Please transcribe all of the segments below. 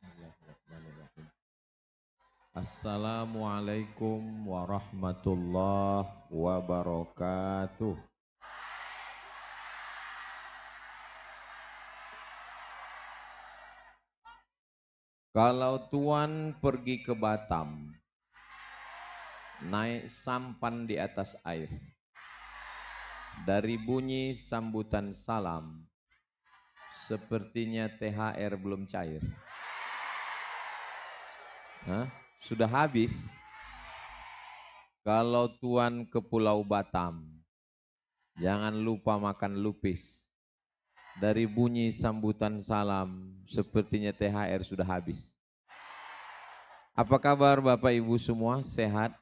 Bismillahirrahmanirrahim. Assalamualaikum warahmatullahi wabarakatuh. Kalau Tuan pergi ke Batam, naik sampan di atas air, dari bunyi sambutan salam, sepertinya THR belum cair. Hah? Sudah habis? Kalau Tuan ke Pulau Batam, jangan lupa makan lupis. Dari bunyi sambutan salam, sepertinya THR sudah habis. Apa kabar Bapak Ibu semua? Sehat?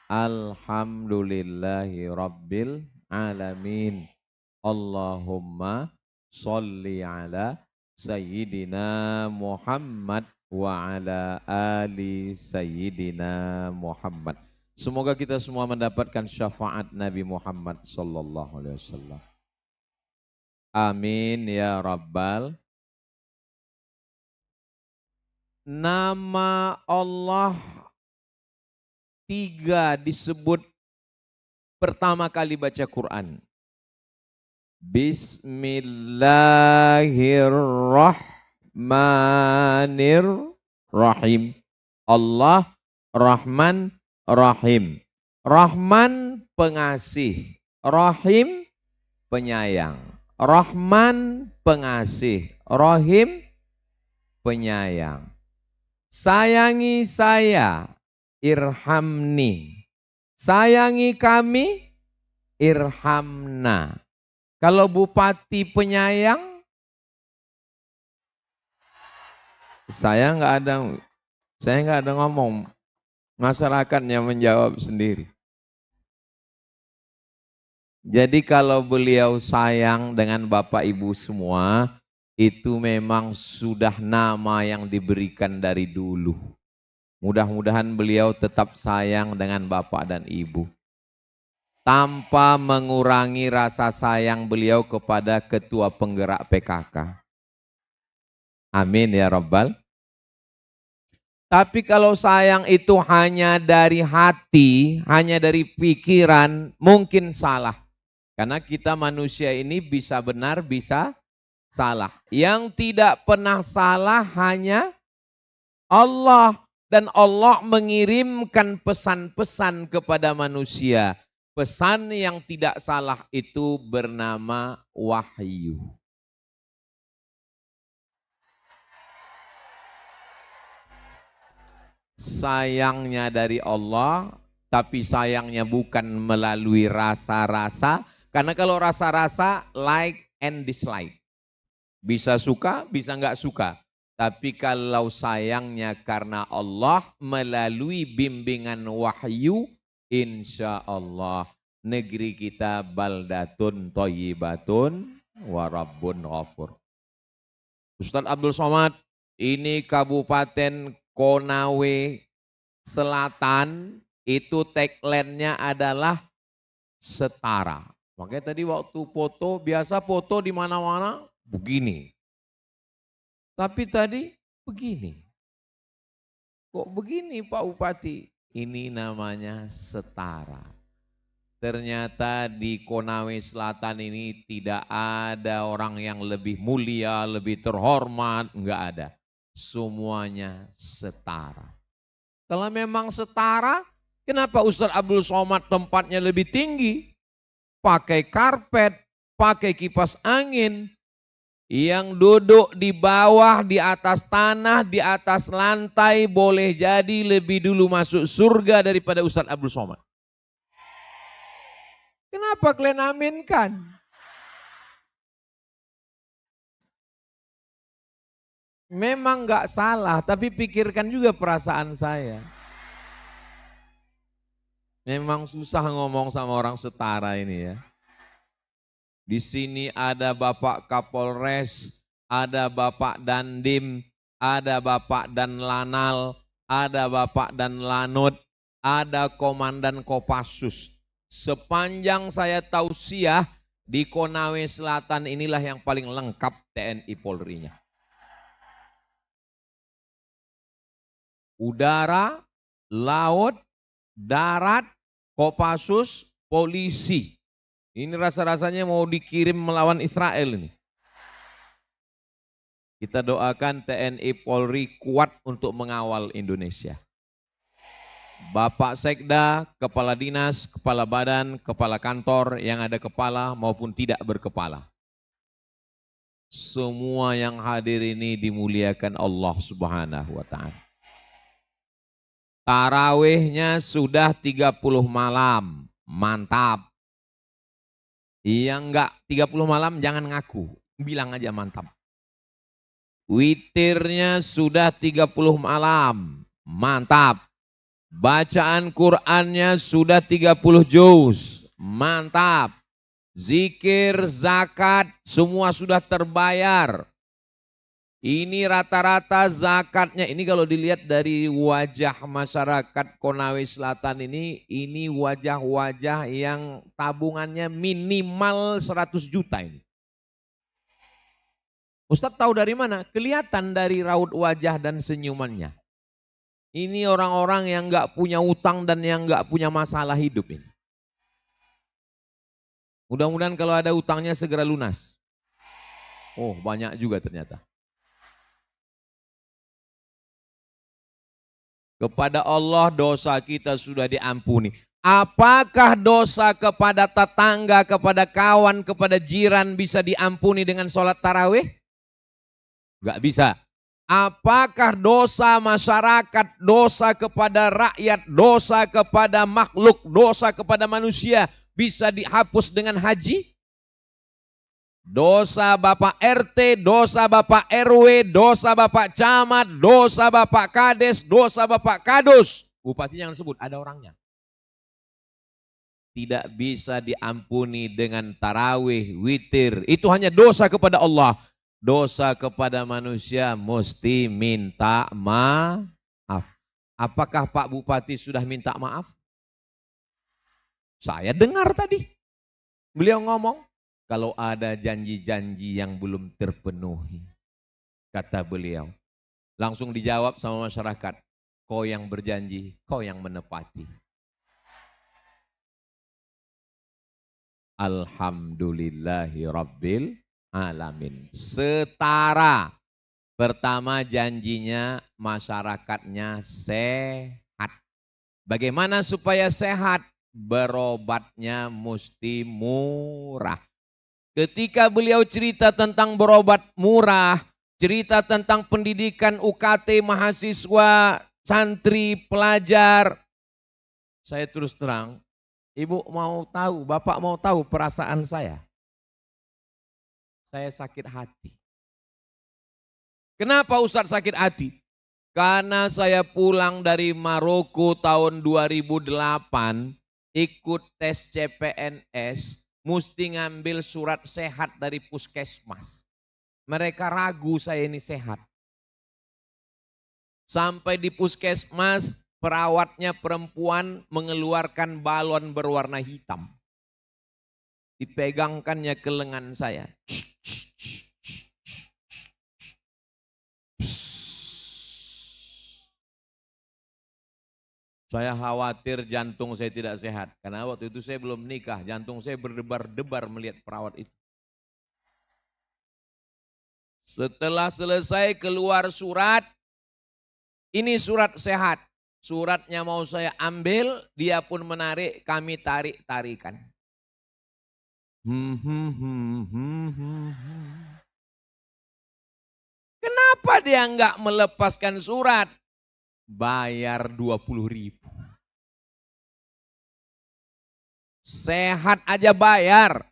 Alhamdulillahi Rabbil Alamin. Allahumma sholli ala Sayyidina Muhammad wa ala ali Sayyidina Muhammad. Semoga kita semua mendapatkan syafaat Nabi Muhammad sallallahu alaihi wasallam. Amin ya Rabbal. Nama Allah 3 disebut pertama kali baca Quran. Bismillahirrahmanirrahim. Allah Rahman Rahim. Rahman pengasih, Rahim penyayang. Rahman pengasih, Rahim penyayang. Sayangi saya, irhamni. Sayangi kami, irhamna. Kalau bupati penyayang, saya nggak ada ngomong. Masyarakatnya menjawab sendiri. Jadi kalau beliau sayang dengan Bapak Ibu semua, itu memang sudah nama yang diberikan dari dulu. Mudah-mudahan beliau tetap sayang dengan Bapak dan Ibu. Tanpa mengurangi rasa sayang beliau kepada Ketua Penggerak PKK. Amin ya Rabbal. Tapi kalau sayang itu hanya dari hati, hanya dari pikiran, mungkin salah. Karena kita manusia ini bisa benar, bisa salah. Yang tidak pernah salah hanya Allah. Dan Allah mengirimkan pesan-pesan kepada manusia. Pesan yang tidak salah itu bernama wahyu. Sayangnya dari Allah, tapi sayangnya bukan melalui rasa-rasa. Karena kalau rasa-rasa like and dislike. Bisa suka, bisa nggak suka. Tapi kalau sayangnya karena Allah melalui bimbingan wahyu, insya Allah negeri kita baldatun thayyibatun wa rabbun ghafur. Ustadz Abdul Somad, ini Kabupaten Konawe Selatan, itu tagline-nya adalah setara. Makanya tadi waktu foto, biasa foto di mana-mana begini. Tapi tadi begini. Kok begini Pak Bupati? Ini namanya setara. Ternyata di Konawe Selatan ini tidak ada orang yang lebih mulia, lebih terhormat, enggak ada. Semuanya setara. Kalau memang setara, kenapa Ustadz Abdul Somad tempatnya lebih tinggi? Pakai karpet, pakai kipas angin. Yang duduk di bawah, di atas tanah, di atas lantai boleh jadi lebih dulu masuk surga daripada Ustadz Abdul Somad. Kenapa kalian aminkan? Memang enggak salah, tapi pikirkan juga perasaan saya. Memang susah ngomong sama orang setara ini ya. Di sini ada Bapak Kapolres, ada Bapak Dandim, ada Bapak Dan Lanal, ada Bapak Dan Lanut, ada Komandan Kopassus. Sepanjang saya tausiah, di Konawe Selatan inilah yang paling lengkap TNI Polri-nya. udara, laut, darat, Kopassus, polisi. Ini rasa-rasanya mau dikirim melawan Israel ini. Kita doakan TNI Polri kuat untuk mengawal Indonesia. Bapak Sekda, kepala dinas, kepala badan, kepala kantor yang ada kepala maupun tidak berkepala. Semua yang hadir ini dimuliakan Allah Subhanahu wa Ta'ala. Tarawihnya sudah 30 malam, mantap. Yang enggak 30 malam jangan ngaku, bilang aja mantap. Witirnya sudah 30 malam, mantap. Bacaan Qur'annya sudah 30 juz, mantap. Zikir, zakat, semua sudah terbayar. Ini rata-rata zakatnya, ini kalau dilihat dari wajah masyarakat Konawe Selatan ini wajah-wajah yang tabungannya minimal 100 juta ini. Ustadz tahu dari mana? Kelihatan dari raut wajah dan senyumannya. Ini orang-orang yang nggak punya utang dan yang nggak punya masalah hidup ini. Mudah-mudahan kalau ada utangnya segera lunas. Oh, banyak juga ternyata. Kepada Allah dosa kita sudah diampuni. Apakah dosa kepada tetangga, kepada kawan, kepada jiran bisa diampuni dengan sholat tarawih? Enggak bisa. Apakah dosa masyarakat, dosa kepada rakyat, dosa kepada makhluk, dosa kepada manusia bisa dihapus dengan haji? Dosa Bapak RT, dosa Bapak RW, dosa Bapak Camat, dosa Bapak Kades, dosa Bapak Kadus. Bupati jangan sebut, ada orangnya. Tidak bisa diampuni dengan tarawih, witir. Itu hanya dosa kepada Allah. Dosa kepada manusia mesti minta maaf. Apakah Pak Bupati sudah minta maaf? Saya dengar tadi. Beliau ngomong, kalau ada janji-janji yang belum terpenuhi, kata beliau, langsung dijawab sama masyarakat, kau yang berjanji, kau yang menepati. Alhamdulillahi Rabbil Alamin. Setara. Pertama janjinya masyarakatnya sehat. Bagaimana supaya sehat? Berobatnya mesti murah. Ketika beliau cerita tentang berobat murah, cerita tentang pendidikan UKT mahasiswa, santri, pelajar, saya terus terang, ibu mau tahu, bapak mau tahu perasaan saya? Saya sakit hati. Kenapa Ustadz sakit hati? Karena saya pulang dari Maroko tahun 2008, ikut tes CPNS, mesti ngambil surat sehat dari puskesmas. Mereka ragu saya ini sehat. Sampai di puskesmas, perawatnya perempuan mengeluarkan balon berwarna hitam. Dipegangkannya ke lengan saya. Saya khawatir jantung saya tidak sehat. Karena waktu itu saya belum nikah. Jantung saya berdebar-debar melihat perawat itu. Setelah selesai keluar surat. Ini surat sehat. Suratnya mau saya ambil. Dia pun menarik. Kami tarik-tarikan. Kenapa dia enggak melepaskan surat? Bayar 20.000. Sehat aja bayar.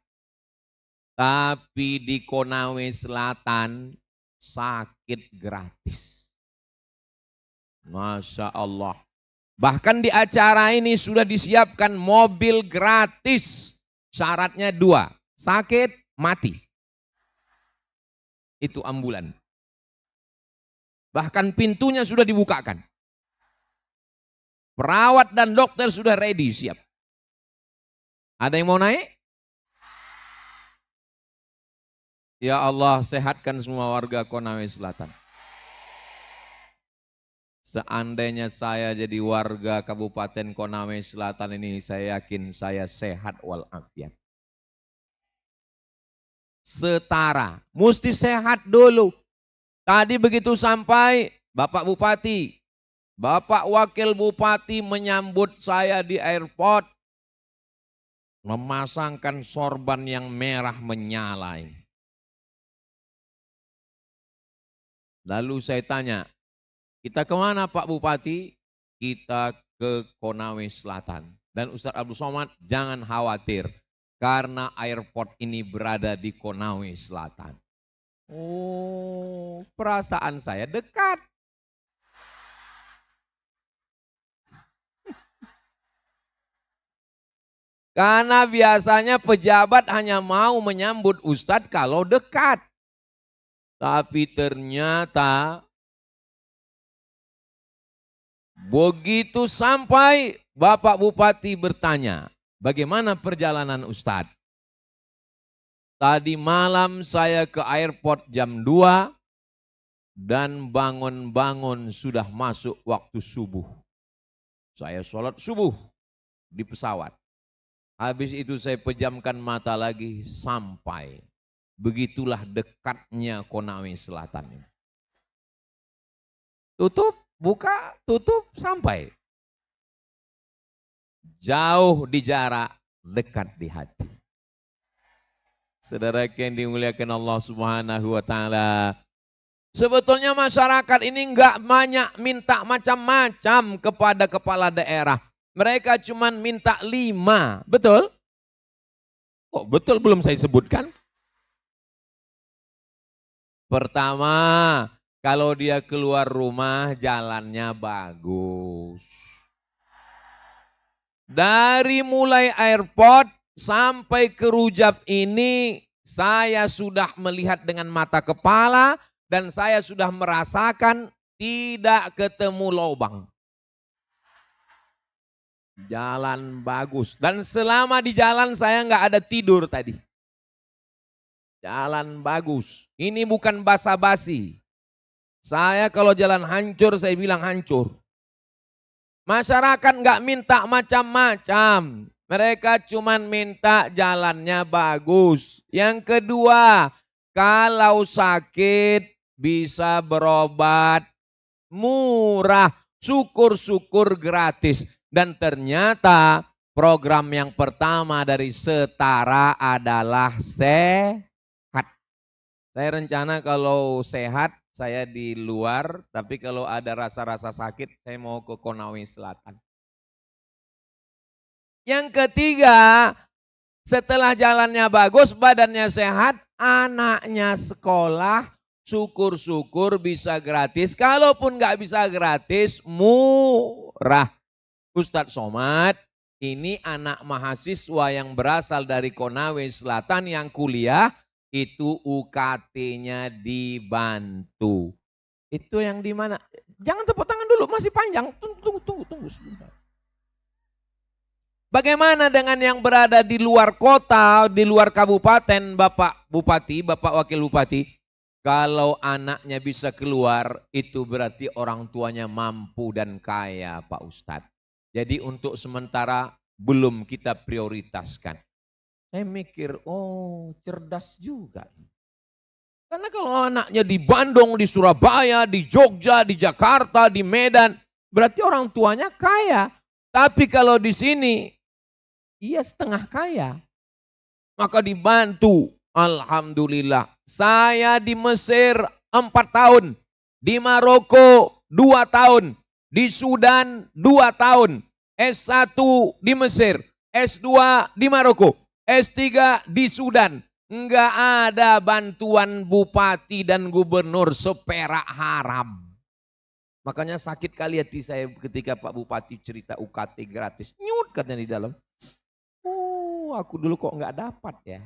Tapi di Konawe Selatan sakit gratis. Masya Allah. Bahkan di acara ini sudah disiapkan mobil gratis. Syaratnya 2. Sakit, mati. Itu ambulan. Bahkan pintunya sudah dibukakan. Perawat dan dokter sudah ready, siap. Ada yang mau naik? Ya Allah, sehatkan semua warga Konawe Selatan. Seandainya saya jadi warga Kabupaten Konawe Selatan ini, saya yakin saya sehat walafiat. Setara, mesti sehat dulu. Tadi begitu sampai, Bapak Bupati, Bapak Wakil Bupati menyambut saya di airport, memasangkan sorban yang merah menyala ini. Lalu saya tanya, kita kemana Pak Bupati? Kita ke Konawe Selatan. Dan Ustadz Abdul Somad, jangan khawatir, karena airport ini berada di Konawe Selatan. Oh, perasaan saya dekat. Karena biasanya pejabat hanya mau menyambut Ustadz kalau dekat. Tapi ternyata begitu sampai Bapak Bupati bertanya, bagaimana perjalanan Ustadz? Tadi malam saya ke airport jam 2 dan bangun-bangun sudah masuk waktu subuh. Saya sholat subuh di pesawat. Habis itu saya pejamkan mata lagi sampai. Begitulah dekatnya Konawe Selatan. Tutup, buka, tutup, sampai. Jauh di jarak, dekat di hati. Saudara yang dimuliakan Allah Subhanahu wa taala. Sebetulnya masyarakat ini enggak banyak minta macam-macam kepada kepala daerah. Mereka cuma minta 5, betul? Oh, betul belum saya sebutkan? Pertama, kalau dia keluar rumah jalannya bagus. Dari mulai airport sampai ke Rujab ini saya sudah melihat dengan mata kepala dan saya sudah merasakan tidak ketemu lubang. Jalan bagus. Dan selama di jalan saya nggak ada tidur tadi. Jalan bagus. Ini bukan basa-basi. Saya kalau jalan hancur saya bilang hancur. Masyarakat nggak minta macam-macam. Mereka cuma minta jalannya bagus. Yang kedua, kalau sakit bisa berobat murah. Syukur-syukur gratis. Dan ternyata program yang pertama dari Setara adalah sehat. Saya rencana kalau sehat saya di luar, tapi kalau ada rasa-rasa sakit saya mau ke Konawe Selatan. Yang ketiga, setelah jalannya bagus, badannya sehat, anaknya sekolah, syukur-syukur bisa gratis. Kalaupun nggak bisa gratis, murah. Ustadz Somad, ini anak mahasiswa yang berasal dari Konawe Selatan yang kuliah, itu UKT-nya dibantu. Itu yang di mana? Jangan tepuk tangan dulu, masih panjang. Tunggu sebentar. Bagaimana dengan yang berada di luar kota, di luar kabupaten, Bapak Bupati, Bapak Wakil Bupati? Kalau anaknya bisa keluar, itu berarti orang tuanya mampu dan kaya, Pak Ustadz. Jadi untuk sementara belum kita prioritaskan. Saya mikir, oh cerdas juga. Karena kalau anaknya di Bandung, di Surabaya, di Jogja, di Jakarta, di Medan, berarti orang tuanya kaya. Tapi kalau di sini, ia setengah kaya. Maka dibantu, alhamdulillah. Saya di Mesir 4 tahun, di Maroko 2 tahun, di Sudan 2 tahun, S1 di Mesir, S2 di Maroko, S3 di Sudan. Enggak ada bantuan bupati dan gubernur seperak haram. Makanya sakit kali hati saya ketika Pak Bupati cerita UKT gratis. Nyut katanya di dalam. Oh, aku dulu kok enggak dapat ya.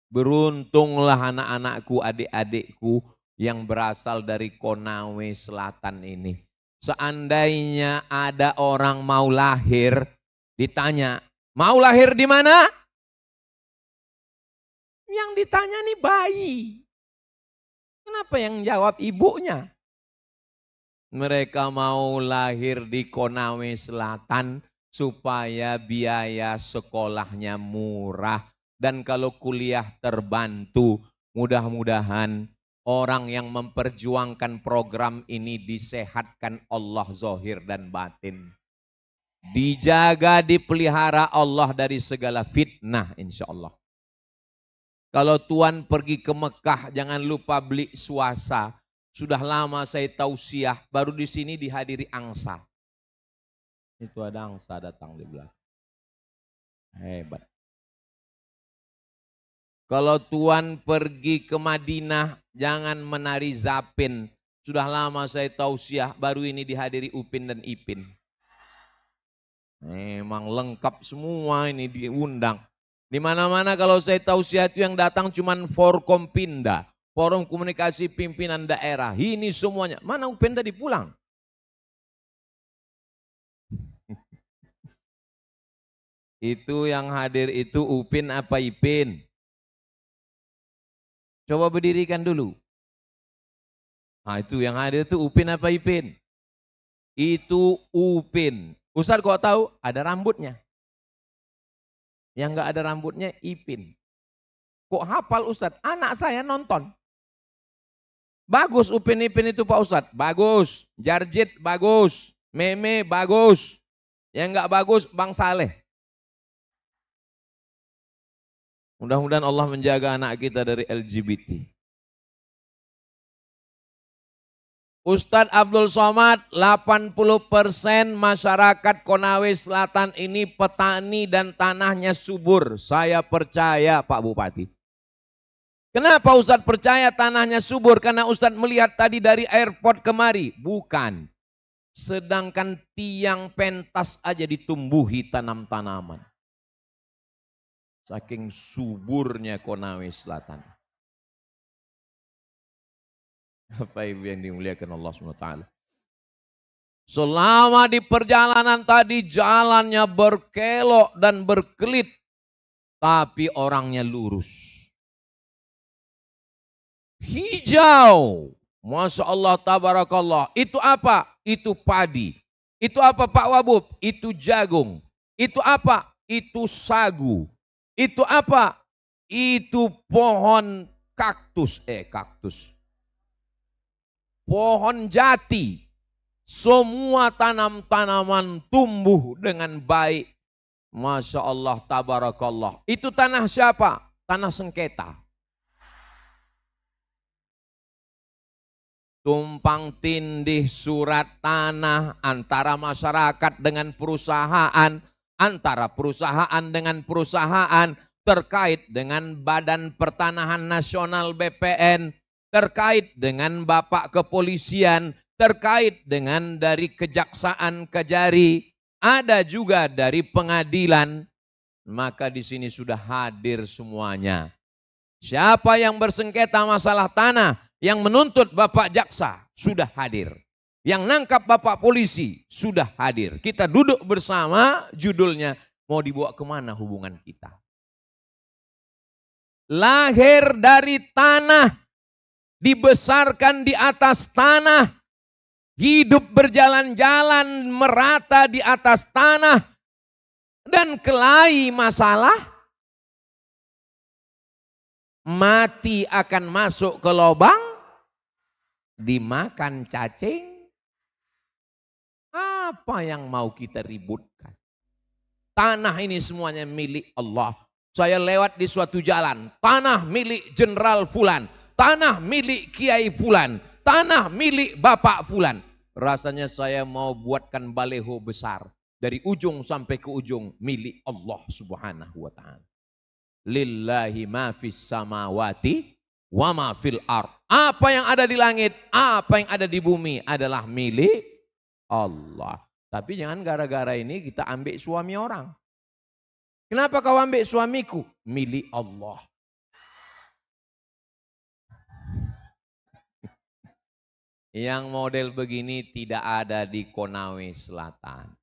Beruntunglah anak-anakku, adik-adikku yang berasal dari Konawe Selatan ini. Seandainya ada orang mau lahir, ditanya, mau lahir di mana? Yang ditanya nih bayi. Kenapa yang jawab ibunya? Mereka mau lahir di Konawe Selatan supaya biaya sekolahnya murah. Dan kalau kuliah terbantu, mudah-mudahan orang yang memperjuangkan program ini disehatkan Allah zahir dan batin. Dijaga, dipelihara Allah dari segala fitnah insya Allah. Kalau Tuan pergi ke Mekah, jangan lupa beli swasa. Sudah lama saya tausiah, baru di sini dihadiri angsa. Itu ada angsa datang di belakang. Hebat. Kalau Tuan pergi ke Madinah, jangan menari zapin. Sudah lama saya tausiah, baru ini dihadiri Upin dan Ipin. Memang lengkap semua ini diundang. Di mana-mana kalau saya tausiah itu yang datang cuman Forkompinda. Forum Komunikasi Pimpinan Daerah. Ini semuanya. Mana Upin tadi pulang? Itu yang hadir itu Upin apa Ipin? Coba berdirikan dulu. Nah itu yang hadir itu Upin apa Ipin? Itu Upin. Ustaz kok tahu? Ada rambutnya. Yang enggak ada rambutnya Ipin. Kok hafal Ustaz? Anak saya nonton. Bagus Upin Ipin itu Pak Ustadz, bagus. Jarjit bagus, Meme bagus. Yang enggak bagus Bang Saleh. Mudah-mudahan Allah menjaga anak kita dari LGBT. Ustadz Abdul Somad, 80% masyarakat Konawe Selatan ini petani dan tanahnya subur. Saya percaya Pak Bupati. Kenapa Ustadz percaya tanahnya subur? Karena Ustadz melihat tadi dari airport kemari. Bukan. Sedangkan tiang pentas aja ditumbuhi tanam-tanaman. Saking suburnya Konawe Selatan. Bapak Ibu yang dimuliakan Allah SWT. Selama di perjalanan tadi jalannya berkelok dan berkelit. Tapi orangnya lurus. Hijau. Masya Allah tabarakallah. Itu apa? Itu padi. Itu apa Pak Wabub? Itu jagung. Itu apa? Itu sagu. Itu apa? Itu pohon kaktus. Pohon jati. Semua tanam-tanaman tumbuh dengan baik. Masya Allah tabarakallah. Itu tanah siapa? Tanah sengketa. Tumpang tindih surat tanah antara masyarakat dengan perusahaan, antara perusahaan dengan perusahaan, terkait dengan Badan Pertanahan Nasional BPN, terkait dengan Bapak Kepolisian, terkait dengan dari Kejaksaan Kejari, ada juga dari pengadilan, maka di sini sudah hadir semuanya. Siapa yang bersengketa masalah tanah, yang menuntut Bapak Jaksa sudah hadir. Yang nangkap Bapak Polisi sudah hadir. Kita duduk bersama, judulnya mau dibawa kemana hubungan kita. Lahir dari tanah, dibesarkan di atas tanah, hidup berjalan-jalan merata di atas tanah, dan kelahi masalah, mati akan masuk ke lubang, dimakan cacing. Apa yang mau kita ributkan? Tanah ini semuanya milik Allah. Saya lewat di suatu jalan, tanah milik Jenderal Fulan, tanah milik Kiai Fulan, tanah milik Bapak Fulan. Rasanya saya mau buatkan baleho besar. Dari ujung sampai ke ujung milik Allah Subhanahu wa ta'ala. Lillahi ma fis samawati wa ma fil ard. Apa yang ada di langit, apa yang ada di bumi adalah milik Allah. Tapi jangan gara-gara ini kita ambil suami orang. Kenapa kau ambil suamiku? Milik Allah. Yang model begini tidak ada di Konawe Selatan.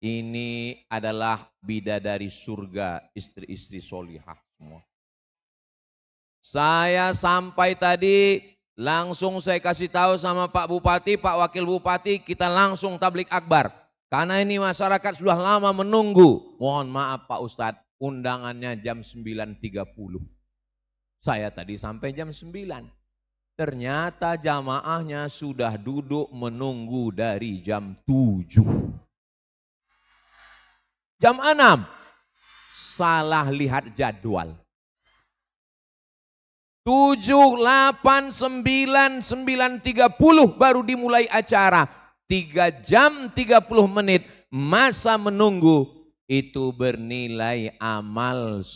Ini adalah bidadari surga, istri-istri solihah semua. Saya sampai tadi Langsung saya kasih tahu sama Pak Bupati, Pak Wakil Bupati, kita langsung tablik akbar. Karena ini masyarakat sudah lama menunggu. Mohon maaf Pak Ustadz, undangannya jam 9.30. Saya tadi sampai jam 9. Ternyata jamaahnya sudah duduk menunggu dari jam 7. Jam 6. Salah lihat jadwal. 7, 8, 9, 9.30 baru dimulai acara. 3 jam 30 menit masa menunggu itu bernilai amal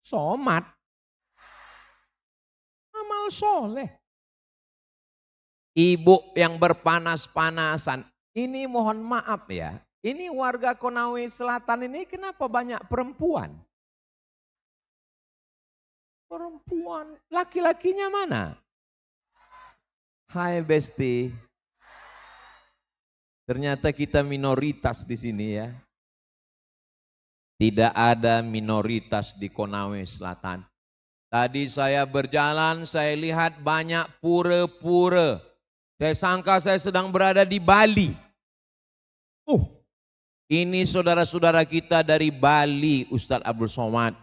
somat. Amal soleh. Ibu yang berpanas-panasan. Ini mohon maaf ya. Ini warga Konawe Selatan ini kenapa banyak perempuan? Perempuan, laki-lakinya mana? Hai Besti. Ternyata kita minoritas di sini ya. Tidak ada minoritas di Konawe Selatan. Tadi saya berjalan, saya lihat banyak pura-pura. Saya sangka saya sedang berada di Bali. Ini saudara-saudara kita dari Bali, Ustadz Abdul Somad.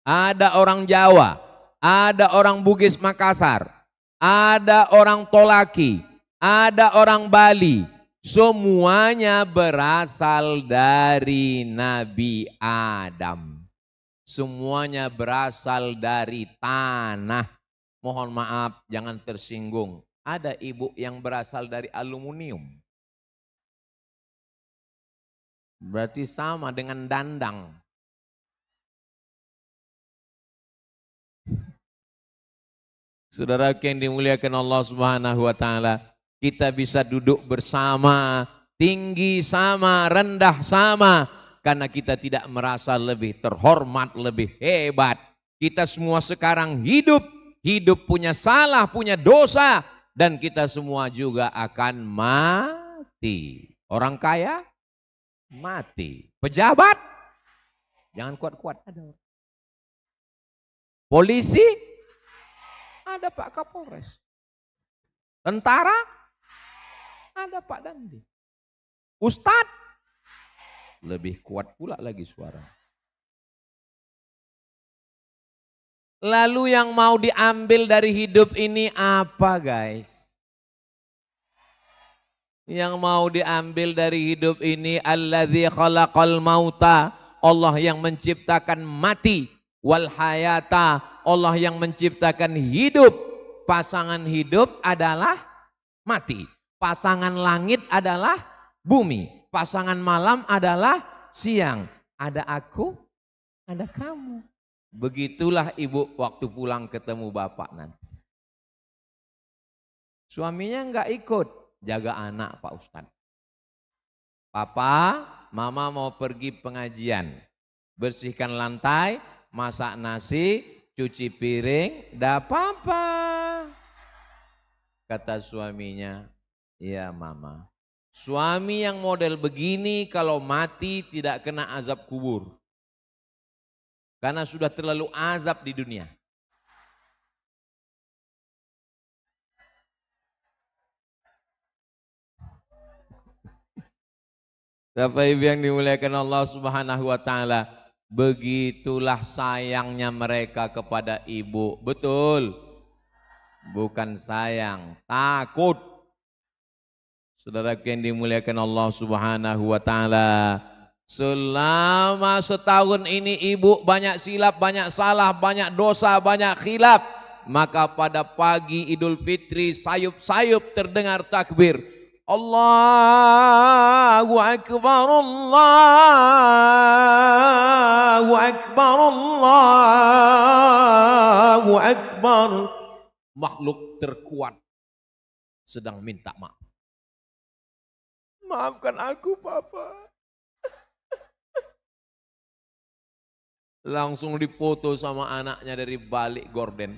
Ada orang Jawa. Ada orang Bugis Makassar, ada orang Tolaki, ada orang Bali. Semuanya berasal dari Nabi Adam. Semuanya berasal dari tanah. Mohon maaf, jangan tersinggung. Ada ibu yang berasal dari aluminium. Berarti sama dengan dandang. Saudara yang dimuliakan Allah Subhanahu wa taala, kita bisa duduk bersama, tinggi sama, rendah sama, karena kita tidak merasa lebih terhormat, lebih hebat. Kita semua sekarang hidup punya salah, punya dosa, dan kita semua juga akan mati. Orang kaya mati, pejabat jangan kuat-kuat, ada polisi, ada Pak Kapolres. Tentara, ada Pak Dandi. Ustadz, lebih kuat pula lagi suara. Lalu yang mau diambil dari hidup ini apa guys? Yang mau diambil dari hidup ini, alladzi khalaqal mauta, Allah yang menciptakan mati, wal hayata, Allah yang menciptakan hidup. Pasangan hidup adalah mati. Pasangan langit adalah bumi. Pasangan malam adalah siang. Ada aku, ada kamu. Begitulah ibu waktu pulang ketemu bapak nanti. Suaminya enggak ikut, jaga anak Pak Ustadz. Papa, mama mau pergi pengajian. Bersihkan lantai, masak nasi, cuci piring, enggak apa-apa. Kata suaminya, iya mama. Suami yang model begini kalau mati tidak kena azab kubur. Karena sudah terlalu azab di dunia. Bapak Ibu yang dimuliakan Allah Subhanahu wa taala, begitulah sayangnya mereka kepada ibu. Betul? Bukan sayang, takut. Saudara yang dimuliakan Allah Subhanahu wa taala, selama setahun ini ibu banyak silap, banyak salah, banyak dosa, banyak khilaf. Maka pada pagi Idul Fitri sayup-sayup terdengar takbir. Allahu Akbar, Allahu Akbar, Allahu Akbar. Makhluk terkuat sedang minta maaf. Maafkan aku Papa. Langsung dipoto sama anaknya dari balik gorden.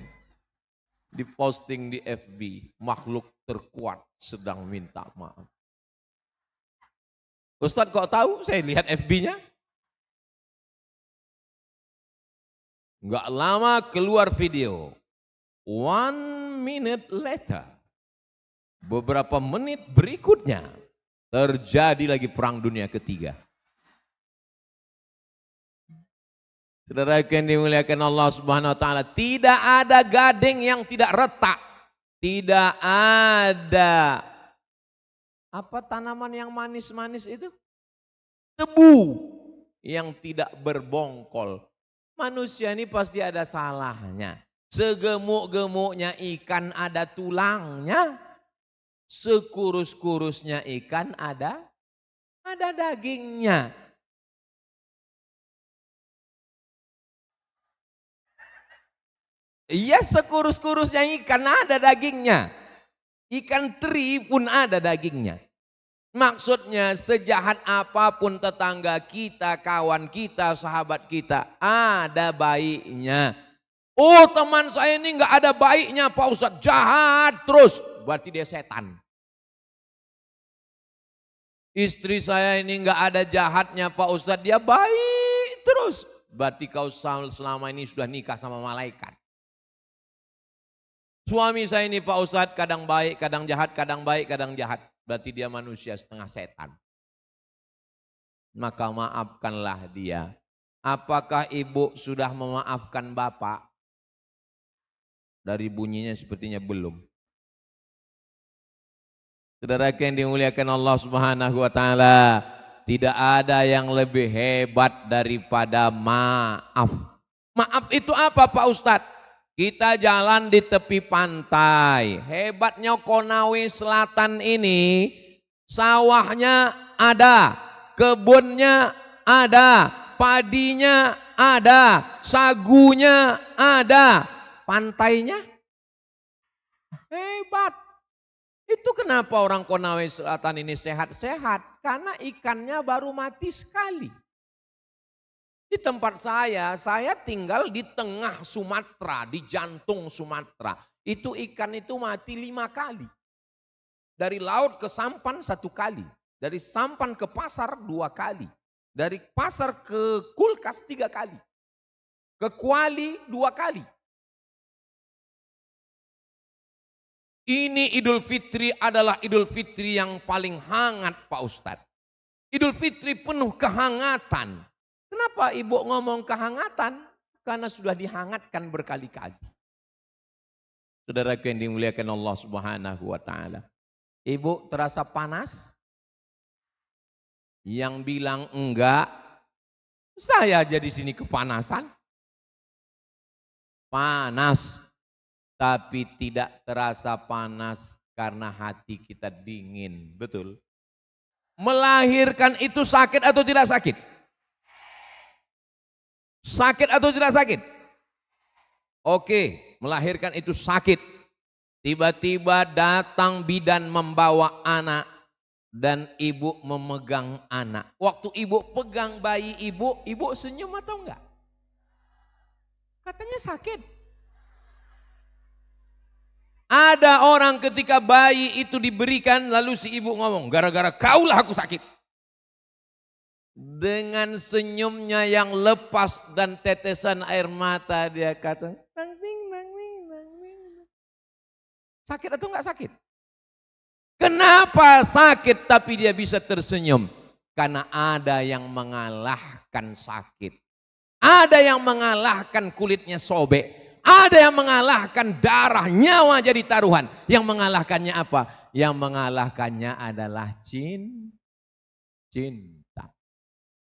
Diposting di FB. Makhluk terkuat sedang minta maaf. Ustadz kok tahu? Saya lihat FB-nya. Enggak lama keluar video. 1 minute later, beberapa menit berikutnya, terjadi lagi perang dunia ketiga. Saudara yang dimuliakan Allah Subhanahu wa taala, tidak ada gading yang tidak retak. Tidak ada apa tanaman yang manis-manis itu? Tebu yang tidak berbongkol. Manusia ini pasti ada salahnya. Segemuk-gemuknya ikan ada tulangnya. Sekurus-kurusnya ikan ada dagingnya. Iya, sekurus-kurusnya ikan ada dagingnya. Ikan teri pun ada dagingnya. Maksudnya sejahat apapun tetangga kita, kawan kita, sahabat kita, ada baiknya. Oh, teman saya ini nggak ada baiknya Pak Ustadz, jahat terus. Berarti dia setan. Istri saya ini nggak ada jahatnya Pak Ustadz, dia baik terus. Berarti kau selama ini sudah nikah sama malaikat. Suami saya ini Pak Ustadz kadang baik, kadang jahat, kadang baik, kadang jahat. Berarti dia manusia setengah setan. Maka maafkanlah dia. Apakah ibu sudah memaafkan bapak? Dari bunyinya sepertinya belum. Saudara yang dimuliakan Allah Subhanahu wa taala, tidak ada yang lebih hebat daripada maaf. Maaf itu apa Pak Ustadz? Kita jalan di tepi pantai. Hebatnya Konawe Selatan ini, sawahnya ada, kebunnya ada, padinya ada, sagunya ada, pantainya hebat. Itu kenapa orang Konawe Selatan ini sehat-sehat? Karena ikannya baru mati sekali. Di tempat saya tinggal di tengah Sumatera, di jantung Sumatera. Itu ikan itu mati 5 kali. Dari laut ke sampan 1 kali. Dari sampan ke pasar 2 kali. Dari pasar ke kulkas 3 kali. Ke kuali 2 kali. Ini Idul Fitri adalah Idul Fitri yang paling hangat Pak Ustadz. Idul Fitri penuh kehangatan. Kenapa ibu ngomong kehangatan? Karena sudah dihangatkan berkali-kali. Saudara yang dimuliakan Allah Subhanahu wa taala. Ibu terasa panas? Yang bilang enggak, saya aja di sini kepanasan. Panas, tapi tidak terasa panas karena hati kita dingin. Betul? Melahirkan itu sakit atau tidak sakit? Sakit atau tidak sakit? Oke, melahirkan itu sakit. Tiba-tiba datang bidan membawa anak dan ibu memegang anak. Waktu ibu pegang bayi ibu senyum atau enggak? Katanya sakit. Ada orang ketika bayi itu diberikan lalu si ibu ngomong, gara-gara kaulah aku sakit. Dengan senyumnya yang lepas dan tetesan air mata dia kata, sakit atau enggak sakit? Kenapa sakit tapi dia bisa tersenyum? Karena ada yang mengalahkan sakit. Ada yang mengalahkan kulitnya sobek. Ada yang mengalahkan darah, nyawa jadi taruhan. Yang mengalahkannya apa? Yang mengalahkannya adalah cinta.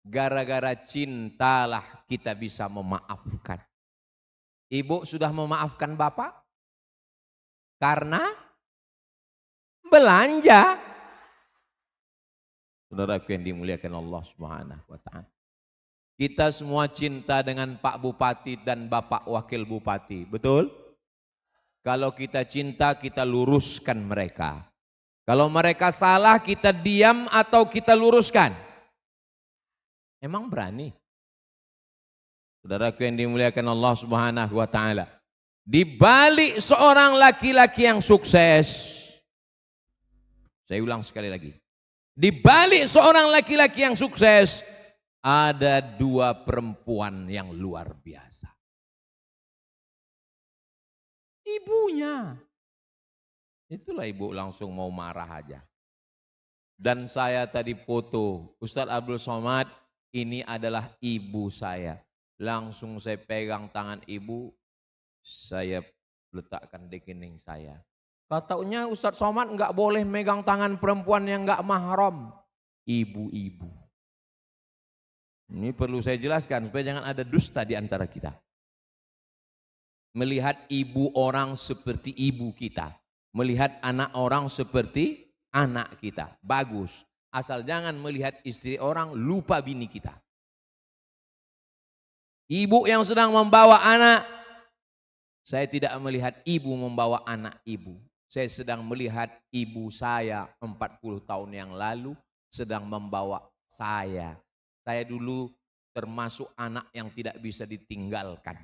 Gara-gara cintalah kita bisa memaafkan. Ibu sudah memaafkan bapak? Karena belanja. Saudara yang dimuliakan Allah Subhanahu wa taala. Kita semua cinta dengan Pak Bupati dan Bapak Wakil Bupati, betul? Kalau kita cinta, kita luruskan mereka. Kalau mereka salah, kita diam atau kita luruskan? Emang berani? Saudaraku yang dimuliakan Allah Subhanahu wa taala. Di balik seorang laki-laki yang sukses, saya ulang sekali lagi. Di balik seorang laki-laki yang sukses, ada 2 perempuan yang luar biasa. Ibunya. Itulah ibu langsung mau marah aja. Dan saya tadi foto, Ustadz Abdul Somad, ini adalah ibu saya. Langsung saya pegang tangan ibu, saya letakkan di kening saya. Katanya Ustadz Somad nggak boleh megang tangan perempuan yang nggak mahram. Ibu-ibu. Ini perlu saya jelaskan supaya jangan ada dusta di antara kita. Melihat ibu orang seperti ibu kita. Melihat anak orang seperti anak kita, bagus. Asal jangan melihat istri orang lupa bini kita. Ibu yang sedang membawa anak, saya tidak melihat ibu membawa anak ibu. Saya sedang melihat ibu saya 40 tahun yang lalu sedang membawa saya. Saya dulu termasuk anak yang tidak bisa ditinggalkan.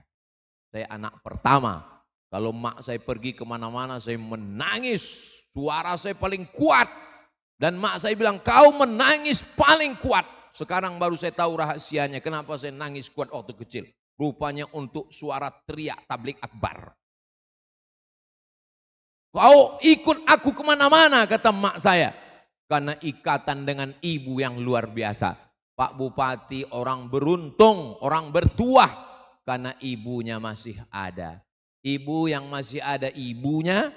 Saya anak pertama. Kalau mak saya pergi kemana-mana saya menangis. Suara saya paling kuat. Dan mak saya bilang, kau menangis paling kuat. Sekarang baru saya tahu rahasianya. Kenapa saya nangis kuat waktu kecil. Rupanya untuk suara teriak tablik akbar. Kau ikut aku kemana-mana, kata mak saya. Karena ikatan dengan ibu yang luar biasa. Pak Bupati orang beruntung, orang bertuah. Karena ibunya masih ada. Ibu yang masih ada ibunya,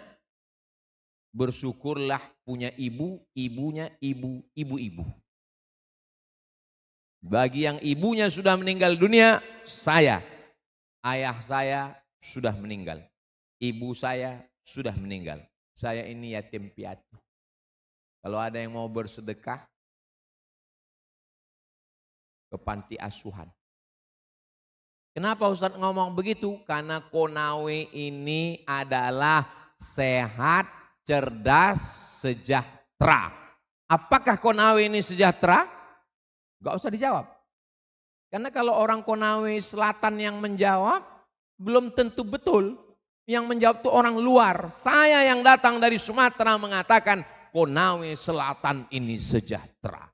bersyukurlah punya ibu, ibunya ibu-ibu. Bagi yang ibunya sudah meninggal dunia, saya, ayah saya sudah meninggal. Ibu saya sudah meninggal. Saya ini yatim piatu. Kalau ada yang mau bersedekah ke panti asuhan. Kenapa Ustaz ngomong begitu? Karena Konawe ini adalah sehat, cerdas, sejahtera. Apakah Konawe ini sejahtera? Gak usah dijawab. Karena kalau orang Konawe Selatan yang menjawab, belum tentu betul. Yang menjawab itu orang luar. Saya yang datang dari Sumatera mengatakan Konawe Selatan ini sejahtera.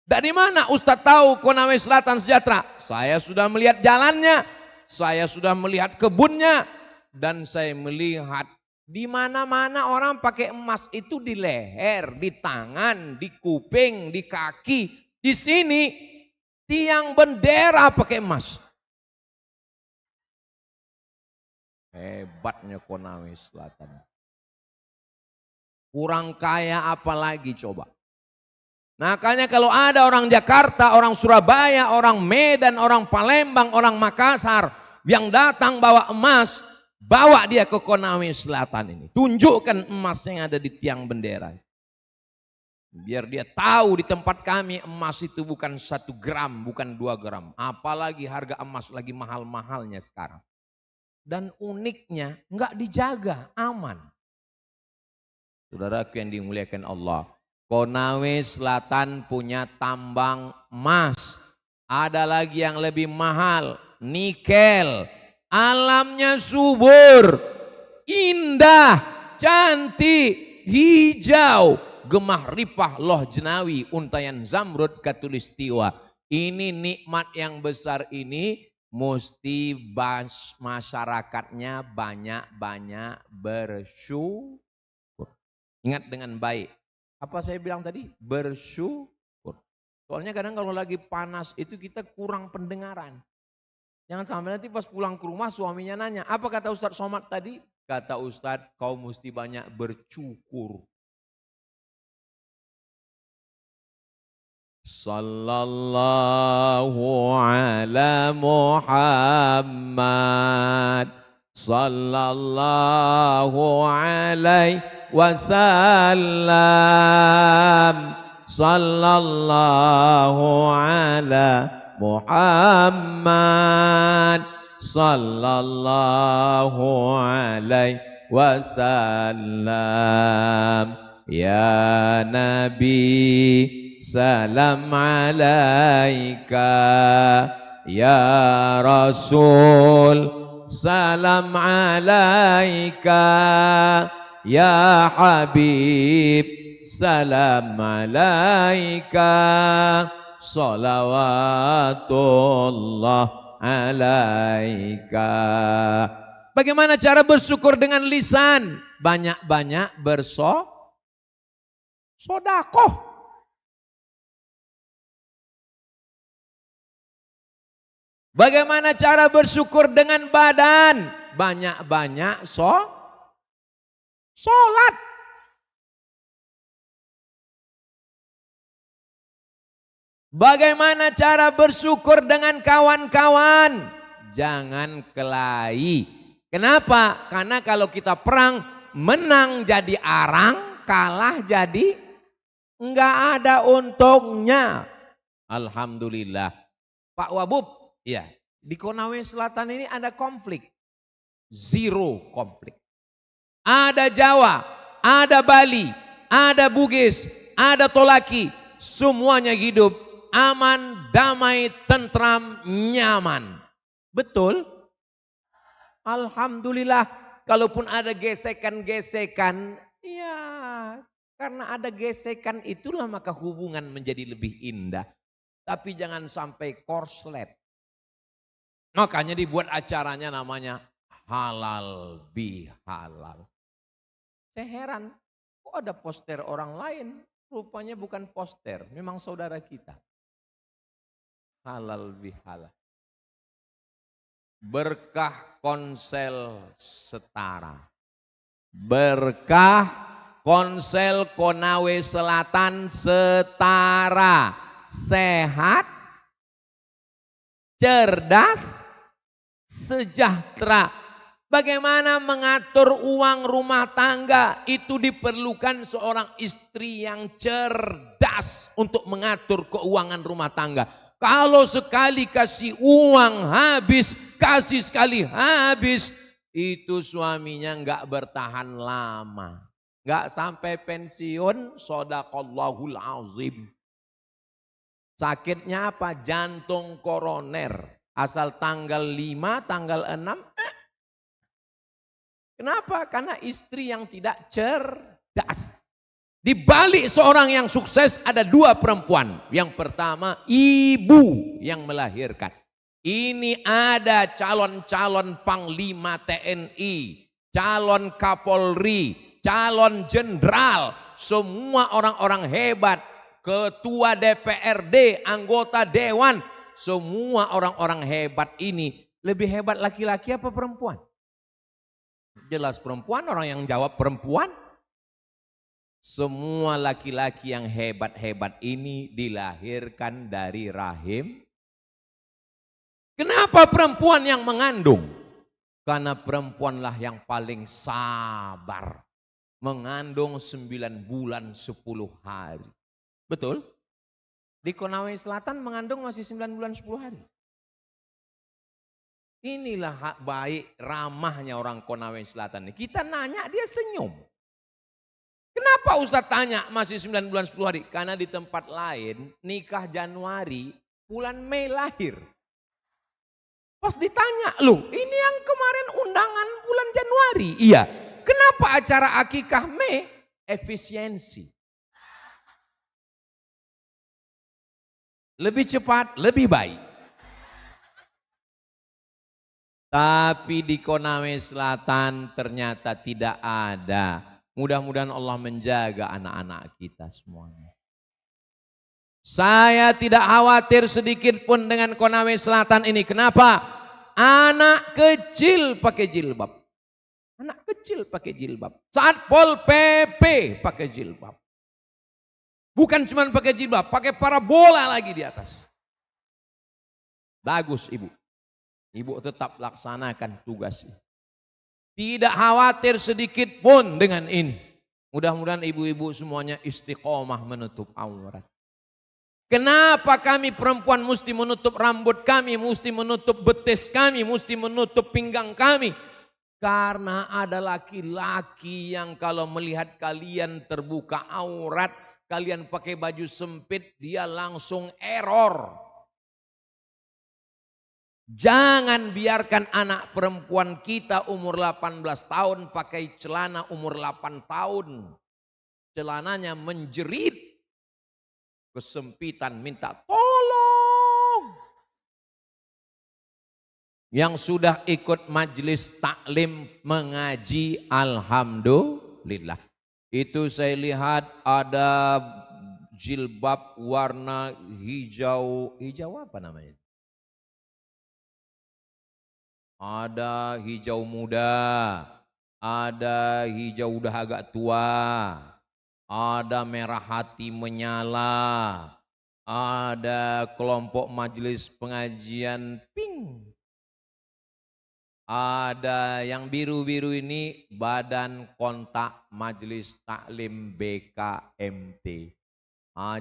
Dari mana Ustadz tahu Konawe Selatan sejahtera? Saya sudah melihat jalannya, saya sudah melihat kebunnya, dan saya melihat di mana-mana orang pakai emas itu di leher, di tangan, di kuping, di kaki. Di sini tiang bendera pakai emas. Hebatnya Konawe Selatan. Kurang kaya apa lagi coba? Makanya kalau ada orang Jakarta, orang Surabaya, orang Medan, orang Palembang, orang Makassar yang datang bawa emas, bawa dia ke Konawe Selatan ini. Tunjukkan emas yang ada di tiang bendera. Biar dia tahu di tempat kami emas itu bukan 1 gram, bukan 2 gram. Apalagi harga emas lagi mahal-mahalnya sekarang. Dan uniknya enggak dijaga, aman. Saudaraku yang dimuliakan Allah. Konawe Selatan punya tambang emas. Ada lagi yang lebih mahal, nikel. Alamnya subur, indah, cantik, hijau, gemah ripah loh jenawi, untayan zamrud katulistiwa. Ini nikmat yang besar ini mesti masyarakatnya banyak-banyak bersyukur. Ingat dengan baik. Apa saya bilang tadi? Bersyukur. Soalnya kadang kalau lagi panas itu kita kurang pendengaran. Jangan sampai nanti pas pulang ke rumah suaminya nanya, apa kata Ustadz Somad tadi? Kata Ustadz, kau mesti banyak bersyukur. Sallallahu ala Muhammad. Sallallahu alaihi wasallam. Sallallahu ala Muhammad. Sallallahu alaihi wasallam. Ya Nabi, salam alaika. Ya Rasul, salam alaika. Ya Habib, salam alaika. Salawatullah alaika. Bagaimana cara bersyukur dengan lisan? Banyak-banyak bersodakoh. Bagaimana cara bersyukur dengan badan? Banyak-banyak sholat. Bagaimana cara bersyukur dengan kawan-kawan? Jangan kelahi. Kenapa? Karena kalau kita perang, menang jadi arang, kalah jadi enggak ada untungnya. Alhamdulillah. Pak Wabub, ya, di Konawe Selatan ini ada konflik. Zero konflik. Ada Jawa, ada Bali, ada Bugis, ada Tolaki, semuanya hidup aman, damai, tentram, nyaman. Betul? Alhamdulillah. Kalaupun ada gesekan-gesekan, ya karena ada gesekan itulah maka hubungan menjadi lebih indah. Tapi jangan sampai korslet. Makanya dibuat acaranya namanya halal bihalal. Saya heran, kok ada poster orang lain? Rupanya bukan poster, memang saudara kita. Halal bihalal. Berkah konsel setara. Berkah konsel Konawe Selatan setara. Sehat, cerdas, sejahtera. Bagaimana mengatur uang rumah tangga? Itu diperlukan seorang istri yang cerdas untuk mengatur keuangan rumah tangga. Kalau sekali kasih uang habis, kasih sekali habis, itu suaminya enggak bertahan lama. Enggak sampai pensiun, shadaqallahul azim. Sakitnya apa? Jantung koroner. Asal tanggal 5, tanggal 6. Kenapa? Karena istri yang tidak cerdas. Di balik seorang yang sukses ada 2 perempuan. Yang pertama ibu yang melahirkan. Ini ada calon-calon Panglima TNI, calon Kapolri, calon jenderal. Semua orang-orang hebat. Ketua DPRD, anggota dewan. Semua orang-orang hebat ini. Lebih hebat laki-laki apa perempuan? Jelas perempuan, orang yang jawab perempuan. Semua laki-laki yang hebat-hebat ini dilahirkan dari rahim. Kenapa perempuan yang mengandung? Karena perempuanlah yang paling sabar. Mengandung 9 bulan 10 hari. Betul? Di Konawe Selatan mengandung masih 9 bulan 10 hari. Inilah hak baik ramahnya orang Konawe Selatan. Kita nanya dia senyum. Kenapa Ustadz tanya masih 9 bulan 10 hari? Karena di tempat lain nikah Januari, bulan Mei lahir. Pas ditanya, loh ini yang kemarin undangan bulan Januari. Iya, kenapa acara akikah Mei? Efisiensi. Lebih cepat, lebih baik. Tapi di Konawe Selatan ternyata tidak ada. Mudah-mudahan Allah menjaga anak-anak kita semuanya. Saya tidak khawatir sedikit pun dengan Konawe Selatan ini. Kenapa? Anak kecil pakai jilbab. Anak kecil pakai jilbab. Satpol PP pakai jilbab. Bukan cuma pakai jilbab, pakai parabola lagi di atas. Bagus ibu. Ibu tetap laksanakan tugasnya. Tidak khawatir sedikit pun dengan ini. Mudah-mudahan ibu-ibu semuanya istiqomah menutup aurat. Kenapa kami perempuan mesti menutup rambut kami, mesti menutup betis kami, mesti menutup pinggang kami? Karena ada laki-laki yang kalau melihat kalian terbuka aurat, kalian pakai baju sempit, dia langsung error. Jangan biarkan anak perempuan kita umur 18 tahun pakai celana umur 8 tahun. Celananya menjerit. Kesempitan, minta tolong. Yang sudah ikut majelis taklim mengaji, alhamdulillah. Itu saya lihat ada jilbab warna hijau. Hijau apa namanya? Ada hijau muda, ada hijau udah agak tua, ada merah hati menyala, ada kelompok majelis pengajian pink. Ada yang biru-biru ini Badan Kontak Majelis Taklim BKMT.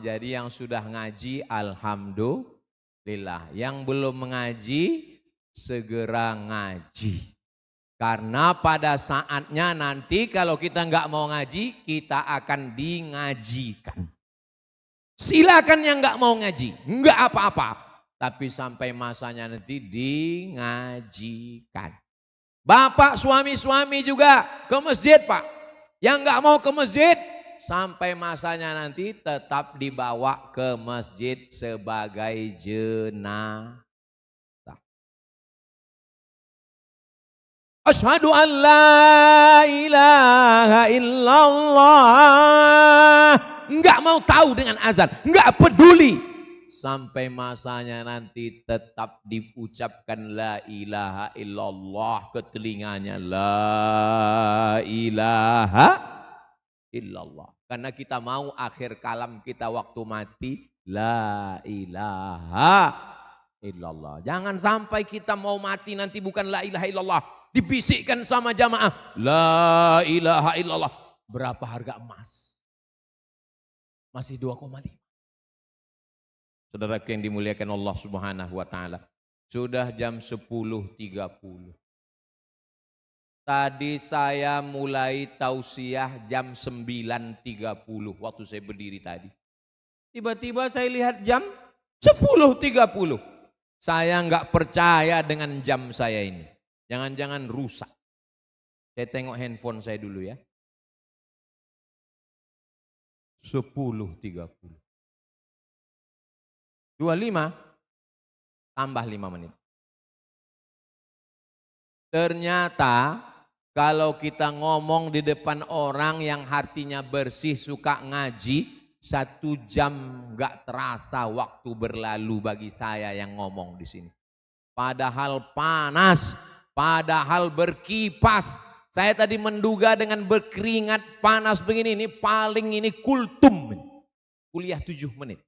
Jadi yang sudah ngaji alhamdulillah. Yang belum mengaji segera ngaji. Karena pada saatnya nanti kalau kita nggak mau ngaji, kita akan dingajikan. Silakan yang nggak mau ngaji, nggak apa-apa. Tapi sampai masanya nanti dingajikan. Bapak suami-suami juga ke masjid Pak. Yang nggak mau ke masjid, sampai masanya nanti tetap dibawa ke masjid sebagai jenazah. Asyhadu an la ilaha illallah. Enggak mau tahu dengan azan, enggak peduli. Sampai masanya nanti tetap diucapkan la ilaha illallah ke telinganya, la ilaha illallah. Karena kita mau akhir kalam kita waktu mati, la ilaha illallah. Jangan sampai kita mau mati nanti bukan la ilaha illallah. Dibisikkan sama jamaah, la ilaha illallah. Berapa harga emas? Masih 2,5. Saudara yang dimuliakan Allah Subhanahu wa taala. Sudah jam 10.30. Tadi saya mulai tausiah jam 9.30 waktu saya berdiri tadi. Tiba-tiba saya lihat jam 10.30. Saya enggak percaya dengan jam saya ini. Jangan-jangan rusak. Saya tengok handphone saya dulu ya. 10.30. 25 tambah 5 menit. Ternyata kalau kita ngomong di depan orang yang hatinya bersih, suka ngaji, 1 jam gak terasa waktu berlalu bagi saya yang ngomong di sini. Padahal panas, padahal berkipas. Saya tadi menduga dengan berkeringat panas begini, ini paling ini kultum. Kuliah 7 menit.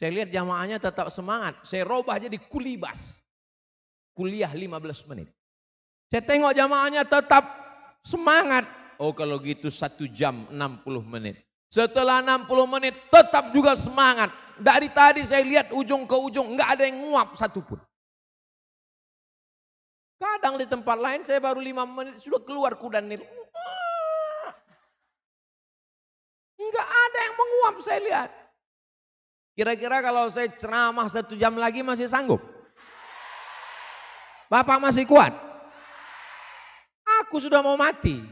Saya lihat jamaahnya tetap semangat. Saya robah jadi kulibas. Kuliah 15 menit. Saya tengok jamaahnya tetap semangat. Oh kalau gitu 1 jam 60 menit. Setelah 60 menit tetap juga semangat. Dari tadi saya lihat ujung ke ujung. Enggak ada yang nguap satupun. Kadang di tempat lain saya baru 5 menit sudah keluar kuda nil. Enggak ada yang menguap saya lihat. Kira-kira kalau saya ceramah 1 jam lagi masih sanggup? Bapak masih kuat? Aku sudah mau mati.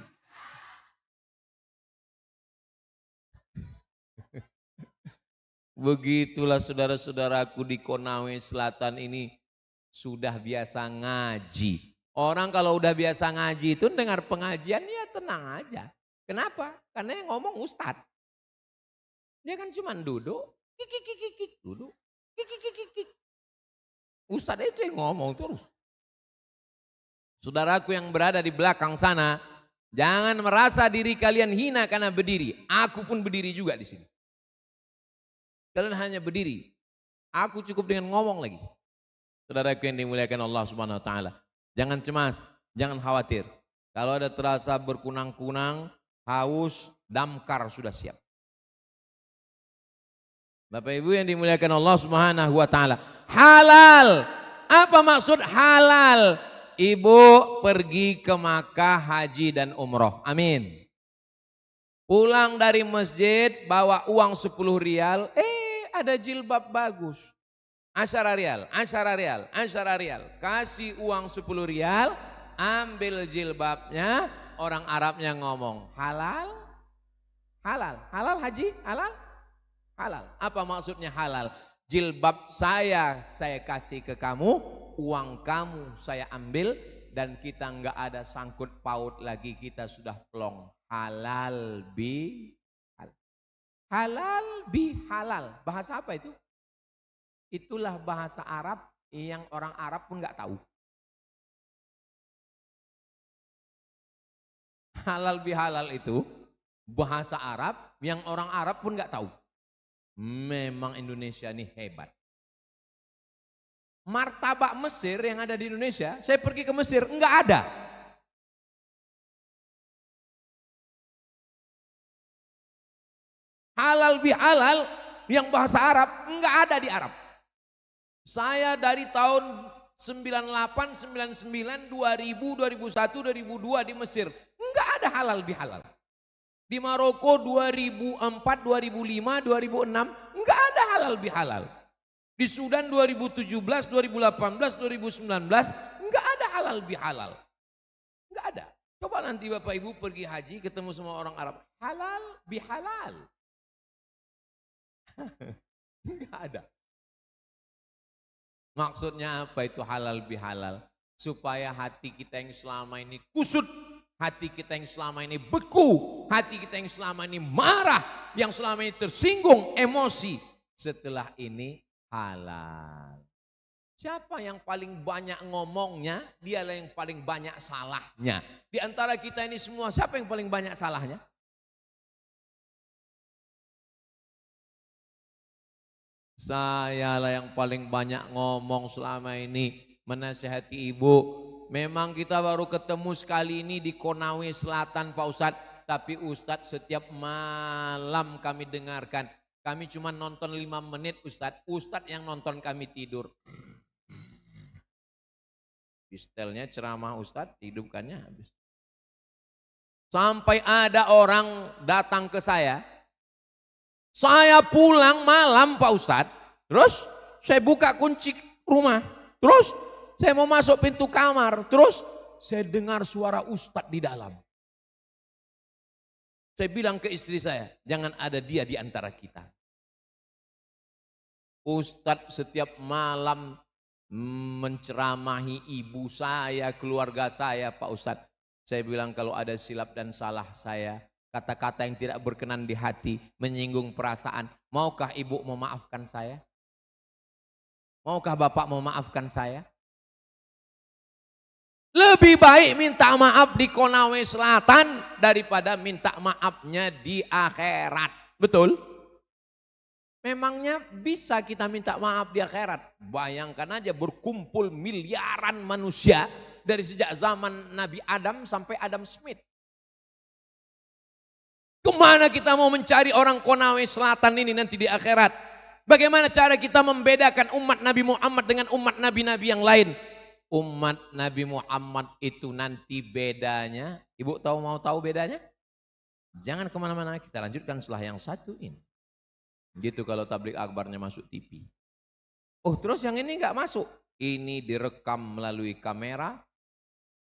Begitulah saudara-saudaraku di Konawe Selatan ini sudah biasa ngaji. Orang kalau udah biasa ngaji itu dengar pengajian ya tenang aja. Kenapa? Karena yang ngomong ustadz. Dia kan cuma duduk. Duduk. Ustadz itu yang ngomong terus. Saudaraku yang berada di belakang sana, jangan merasa diri kalian hina karena berdiri. Aku pun berdiri juga di sini. Kalian hanya berdiri. Aku cukup dengan ngomong lagi. Saudaraku yang dimuliakan Allah Subhanahu wa taala. Jangan cemas, jangan khawatir. Kalau ada terasa berkunang-kunang, haus, damkar sudah siap. Bapak Ibu yang dimuliakan Allah Subhanahu wa taala. Halal. Apa maksud halal? Ibu pergi ke Makkah haji dan umroh. Amin. Pulang dari masjid bawa uang 10 rial. Ada jilbab bagus. 10 rial, 10 rial, 10 rial. Kasih uang 10 rial, ambil jilbabnya. Orang Arabnya ngomong, halal? Halal. Halal haji? Halal? Halal. Apa maksudnya halal? Jilbab saya kasih ke kamu, uang kamu saya ambil, dan kita nggak ada sangkut paut lagi, kita sudah plong. Halal bi halal. Halal bi halal. Bahasa apa itu? Itulah bahasa Arab yang orang Arab pun nggak tahu. Halal bi halal itu bahasa Arab yang orang Arab pun nggak tahu. Memang Indonesia ini hebat. Martabak Mesir yang ada di Indonesia, saya pergi ke Mesir, enggak ada. Halal bihalal yang bahasa Arab, enggak ada di Arab. Saya dari tahun 98, 99, 2000, 2001, 2002 di Mesir, enggak ada halal bihalal. Di Maroko 2004, 2005, 2006 enggak ada halal bihalal. Di Sudan 2017, 2018, 2019 enggak ada halal bihalal. Enggak ada. Coba nanti Bapak Ibu pergi haji ketemu sama orang Arab, halal bihalal. Enggak ada. Maksudnya apa itu halal bihalal? Supaya hati kita yang selama ini kusut, hati kita yang selama ini beku, hati kita yang selama ini marah, yang selama ini tersinggung emosi, setelah ini halal. Siapa yang paling banyak ngomongnya, dialah yang paling banyak salahnya. Di antara kita ini semua, siapa yang paling banyak salahnya? Saya lah yang paling banyak ngomong selama ini, menasihati ibu. Memang kita baru ketemu sekali ini di Konawe Selatan Pak Ustadz, tapi Ustadz setiap malam kami dengarkan. Kami cuma nonton 5 menit Ustadz, Ustadz yang nonton kami tidur. Istilahnya ceramah Ustadz, hidupkannya habis. Sampai ada orang datang ke saya pulang malam Pak Ustadz, terus saya buka kunci rumah, terus saya mau masuk pintu kamar, terus saya dengar suara Ustadz di dalam. Saya bilang ke istri saya, jangan ada dia di antara kita. Ustadz setiap malam menceramahi ibu saya, keluarga saya Pak Ustadz. Saya bilang kalau ada silap dan salah saya, kata-kata yang tidak berkenan di hati, menyinggung perasaan, maukah ibu memaafkan saya? Maukah bapak memaafkan saya? Lebih baik minta maaf di Konawe Selatan daripada minta maafnya di akhirat. Betul? Memangnya bisa kita minta maaf di akhirat? Bayangkan aja berkumpul miliaran manusia dari sejak zaman Nabi Adam sampai Adam Smith. Kemana kita mau mencari orang Konawe Selatan ini nanti di akhirat? Bagaimana cara kita membedakan umat Nabi Muhammad dengan umat nabi-nabi yang lain? Umat Nabi Muhammad itu nanti bedanya, ibu mau tahu bedanya? Jangan kemana-mana, kita lanjutkan setelah yang satu ini. Gitu kalau tablik akbarnya masuk TV. Oh terus yang ini nggak masuk? Ini direkam melalui kamera,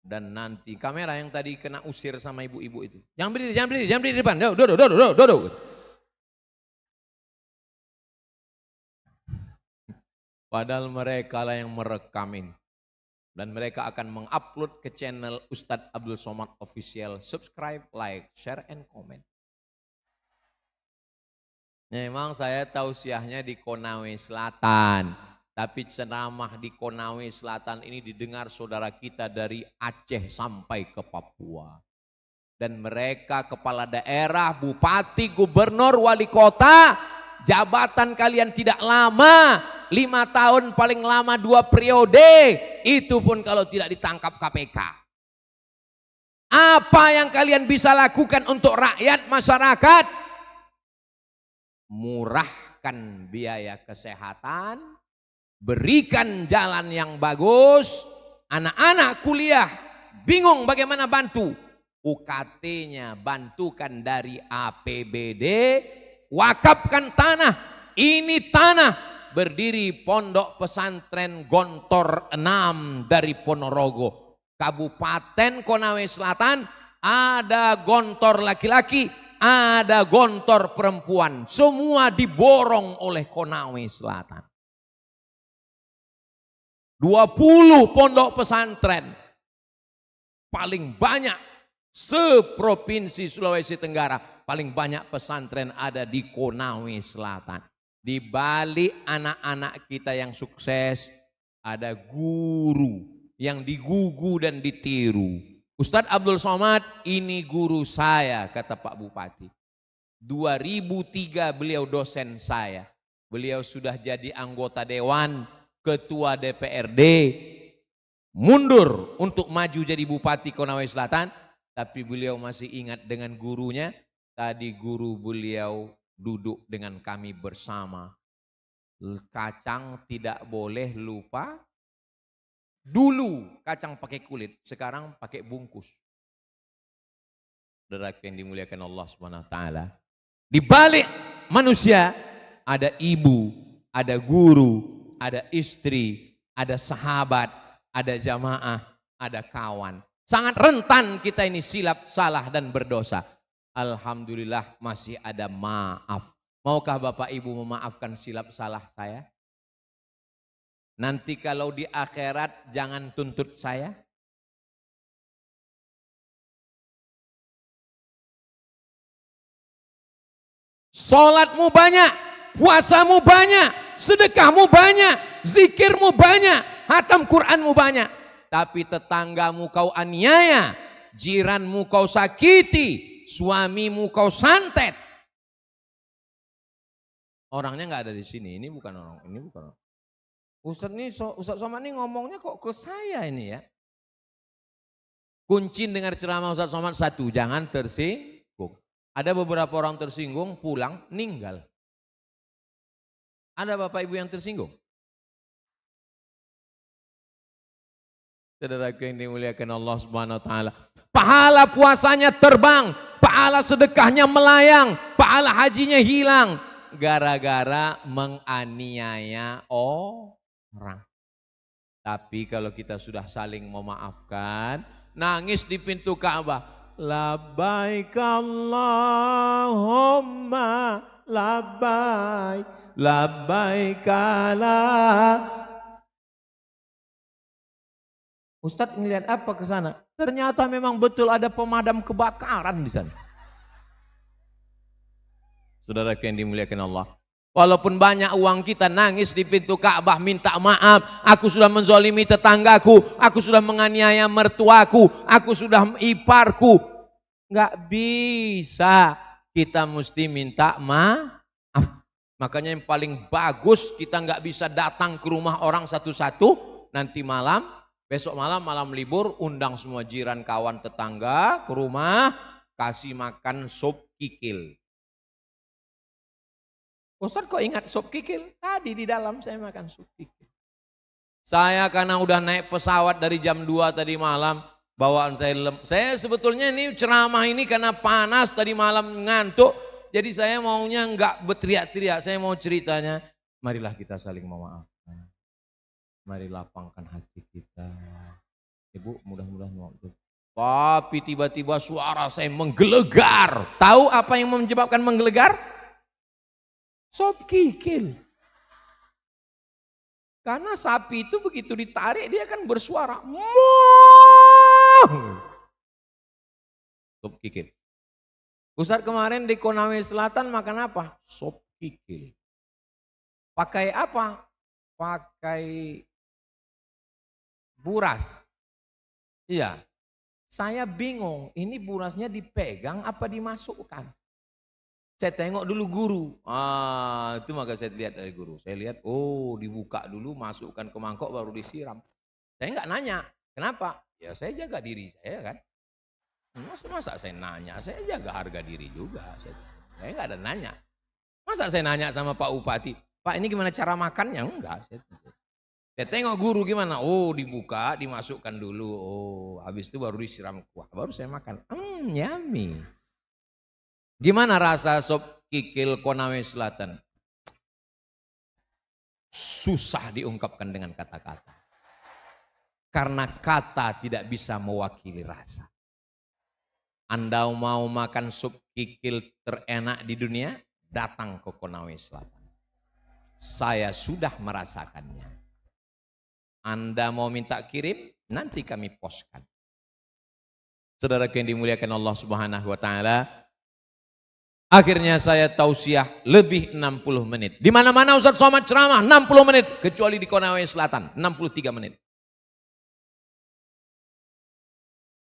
dan nanti kamera yang tadi kena usir sama ibu-ibu itu. Jangan berdiri di depan, duduk. Padahal mereka lah yang merekamin. Dan mereka akan mengupload ke channel Ustadz Abdul Somad Official. Subscribe, like, share, and comment. Memang saya tausiahnya di Konawe Selatan. Tapi ceramah di Konawe Selatan ini didengar saudara kita dari Aceh sampai ke Papua. Dan mereka kepala daerah, bupati, gubernur, wali kota, jabatan kalian tidak lama. 5 tahun paling lama 2 periode. Itu pun kalau tidak ditangkap KPK. Apa yang kalian bisa lakukan untuk rakyat masyarakat? Murahkan biaya kesehatan, berikan jalan yang bagus, anak-anak kuliah bingung bagaimana bantu, UKT-nya bantukan dari APBD, wakafkan tanah, ini tanah berdiri pondok pesantren Gontor 6 dari Ponorogo. Kabupaten Konawe Selatan ada gontor laki-laki, ada gontor perempuan, semua diborong oleh Konawe Selatan. 20 pondok pesantren. Paling banyak seprovinsi Sulawesi Tenggara. Paling banyak pesantren ada di Konawe Selatan. Di balik anak-anak kita yang sukses, ada guru yang digugu dan ditiru. Ustadz Abdul Somad, ini guru saya, kata Pak Bupati. 2003 beliau dosen saya. Beliau sudah jadi anggota dewan, ketua DPRD, mundur untuk maju jadi Bupati Konawe Selatan, tapi beliau masih ingat dengan gurunya. Tadi guru beliau duduk dengan kami bersama. Kacang tidak boleh lupa. Dulu kacang pakai kulit, sekarang pakai bungkus. Saudara yang dimuliakan Allah Subhanahu wa taala. Di balik manusia ada ibu, ada guru, ada istri, ada sahabat, ada jamaah, ada kawan. Sangat rentan kita ini silap, salah dan berdosa. Alhamdulillah masih ada maaf. Maukah Bapak Ibu memaafkan silap salah saya? Nanti kalau di akhirat jangan tuntut saya. Sholatmu banyak, puasamu banyak, sedekahmu banyak, zikirmu banyak, hatam Qur'anmu banyak. Tapi tetanggamu kau aniaya, jiranmu kau sakiti, suamimu kau santet. Orangnya nggak ada di sini, ini bukan orang, ini bukan orang. Ustadz Somad ini ngomongnya kok ke saya ini ya. Kunci dengar ceramah Ustadz Somad satu, jangan tersinggung. Ada beberapa orang tersinggung, pulang, ninggal. Ada Bapak Ibu yang tersinggung? Saudaraku yang dimuliakan Allah Subhanahu wa taala. Pahala puasanya terbang, pahala sedekahnya melayang, pahala hajinya hilang gara-gara menganiaya orang. Tapi kalau kita sudah saling memaafkan, nangis di pintu Ka'bah, labbaik Allahumma labbaik, labbaik la. Ustadz ngelihat apa ke sana? Ternyata memang betul ada pemadam kebakaran di sana. Saudara yang dimuliakan Allah. Walaupun banyak uang kita, nangis di pintu Ka'bah minta maaf. Aku sudah menzalimi tetanggaku, aku sudah menganiaya mertuaku, aku sudah iparku. Enggak bisa. Kita mesti minta maaf. Makanya yang paling bagus kita enggak bisa datang ke rumah orang satu-satu. Nanti malam, besok malam, malam libur, undang semua jiran, kawan, tetangga ke rumah, kasih makan sop kikil. Ustadz kok ingat sop kikil? Tadi di dalam saya makan sop kikil. Saya karena udah naik pesawat dari jam 2 tadi malam, bawaan saya sebetulnya ini ceramah ini karena panas tadi malam ngantuk, jadi saya maunya enggak berteriak-teriak, saya mau ceritanya, marilah kita saling memaafkan. Mari lapangkan hati kita. Ibu mudah-mudahan waktu. Tapi tiba-tiba suara saya menggelegar. Tahu apa yang menyebabkan menggelegar? Sop kikil. Karena sapi itu begitu ditarik dia kan bersuara. Sop kikil. Ustadz kemarin di Konawe Selatan makan apa? Sop kikil. Pakai apa? Pakai buras. Iya. Saya bingung, ini burasnya dipegang apa dimasukkan? Saya tengok dulu guru. Itu maka saya lihat dari guru. Saya lihat, oh dibuka dulu, masukkan ke mangkok baru disiram. Saya enggak nanya, kenapa? Ya saya jaga diri saya kan. Masa saya nanya, saya jaga harga diri juga. Saya enggak ada nanya. Masa saya nanya sama Pak Bupati, Pak ini gimana cara makannya? Enggak. Saya tengok guru gimana, oh dibuka, dimasukkan dulu. Oh habis itu baru disiram kuah, baru saya makan. Yummy. Gimana rasa sop kikil Konawe Selatan? Susah diungkapkan dengan kata-kata. Karena kata tidak bisa mewakili rasa. Anda mau makan sop kikil terenak di dunia? Datang ke Konawe Selatan. Saya sudah merasakannya. Anda mau minta kirim, nanti kami poskan. Saudara yang dimuliakan Allah Subhanahu wa taala, akhirnya saya tausiah lebih 60 menit. Di mana-mana Ustaz Somad ceramah 60 menit, kecuali di Konawe Selatan 63 menit.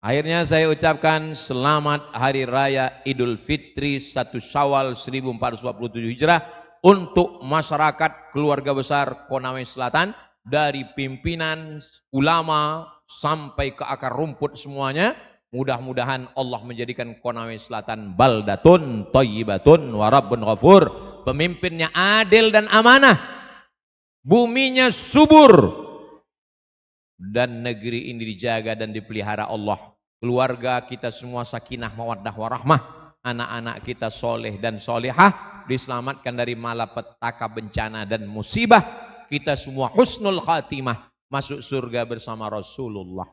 Akhirnya saya ucapkan selamat Hari Raya Idul Fitri 1 Syawal 1447 Hijrah untuk masyarakat keluarga besar Konawe Selatan, dari pimpinan ulama sampai ke akar rumput semuanya. Mudah-mudahan Allah menjadikan Konawe Selatan baldatun thayyibatun wa rabbun ghafur. Pemimpinnya adil dan amanah, buminya subur, dan negeri ini dijaga dan dipelihara Allah. Keluarga kita semua sakinah mawaddah warahmah, anak-anak kita soleh dan solehah, diselamatkan dari malapetaka, bencana dan musibah. Kita semua husnul khatimah, masuk surga bersama Rasulullah.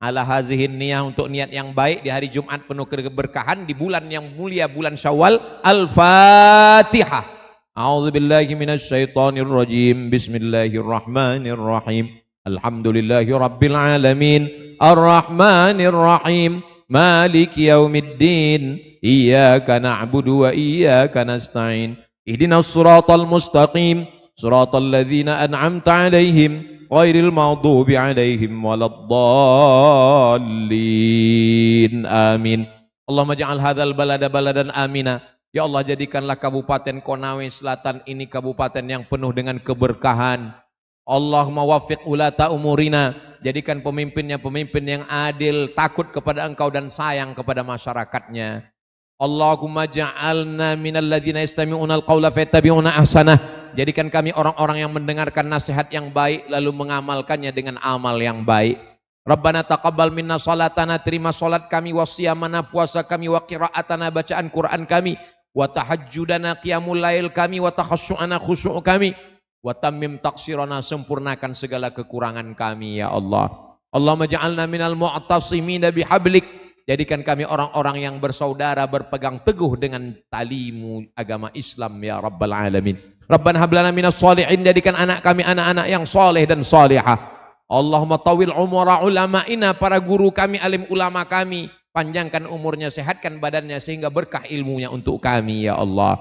Ala hazihin niyah, untuk niat yang baik di hari Jumat penuh keberkahan di bulan yang mulia, bulan Syawal. Al-Fatihah. A'udzubillahi minasyaitonir rajim. Bismillahirrahmanirrahim. Alhamdulillahi rabbil alamin. Ar-Rahmanir Rahim. Maliki yaumiddin. Iyyaka na'budu wa iyyaka nasta'in. Ihdinas siratal mustaqim. Siratal ladzina an'amta 'alaihim ghairil maghdubi 'alaihim waladdallin. Amin. Allahumma ja'al hadzal balada baladan amina. Ya Allah, jadikanlah Kabupaten Konawe Selatan ini kabupaten yang penuh dengan keberkahan. Allahumma waffiq ulata umurina. Jadikan pemimpinnya pemimpin yang adil, takut kepada Engkau dan sayang kepada masyarakatnya. Allahumma ja'alna minal ladzina yastami'una al-qaula fayattabi'una ahsanah. Jadikan kami orang-orang yang mendengarkan nasihat yang baik lalu mengamalkannya dengan amal yang baik. Rabbana taqabbal minna salatana, terima salat kami, wa siyamana, puasa kami, wa qira'atana, bacaan Quran kami, wa tahajjudana, qiyamul lail kami, wa takhassu'ana, khusyuk kami, wa tammim taqsirana, sempurnakan segala kekurangan kami ya Allah. Allahumma ja'alna minal mu'tasimina bihablik. Jadikan kami orang-orang yang bersaudara, berpegang teguh dengan talimu agama Islam ya Rabbal Alamin. Rabbana hablana minas sholihin, jadikan anak kami anak-anak yang soleh dan solehah. Allahumma tawil umura ulama'ina, para guru kami, alim ulama kami, panjangkan umurnya, sehatkan badannya sehingga berkah ilmunya untuk kami ya Allah.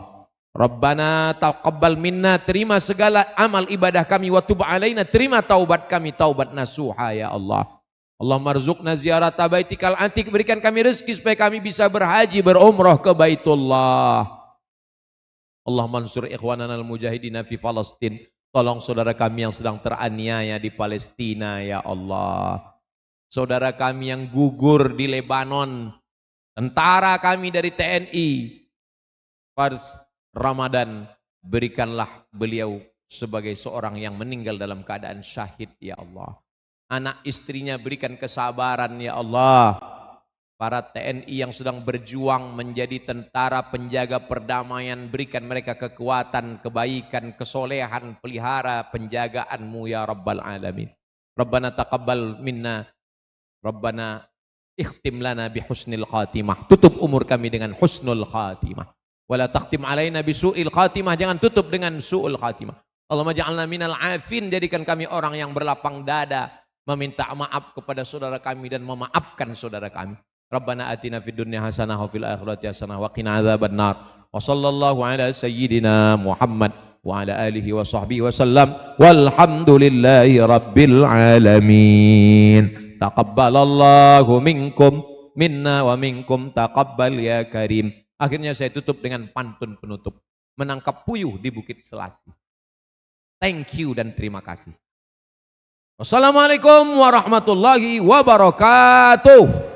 Rabbana taqabbal minna, terima segala amal ibadah kami, wa tub alaina, terima taubat kami, taubat nasuha ya Allah. Allahumma rzuqna ziyarata baitikal antik, berikan kami rezeki supaya kami bisa berhaji, berumrah ke Baitullah. Allahumma ansur ikhwanana al-mujahidina fi Palestin. Tolong saudara kami yang sedang teraniaya di Palestina ya Allah. Saudara kami yang gugur di Lebanon. Tentara kami dari TNI. Fars Ramadan, berikanlah beliau sebagai seorang yang meninggal dalam keadaan syahid ya Allah. Anak istrinya berikan kesabaran ya Allah. Para TNI yang sedang berjuang menjadi tentara penjaga perdamaian, berikan mereka kekuatan, kebaikan, kesolehan, pelihara penjagaanmu ya Rabbal Alamin. Rabbana taqabbal minna, Rabbana ikhtim lana bihusnil khatimah. Tutup umur kami dengan husnul khatimah. Wala takhtim alaina bisu'il khatimah, jangan tutup dengan su'ul khatimah. Allahumma ja'alna minal afin, jadikan kami orang yang berlapang dada, meminta maaf kepada saudara kami dan memaafkan saudara kami. Rabbana atina fid dunya hasanah wa fil akhirati hasanah wa qina adzabannar. Wa sallallahu ala sayyidina Muhammad wa ala alihi wa sahbihi wa sallam. Walhamdulillahi rabbil alamin. Taqabbalallahu minkum minna wa minkum taqabbal ya karim. Akhirnya saya tutup dengan pantun penutup. Menangkap puyuh di Bukit Selasi. Thank you dan terima kasih. Wassalamualaikum warahmatullahi wabarakatuh.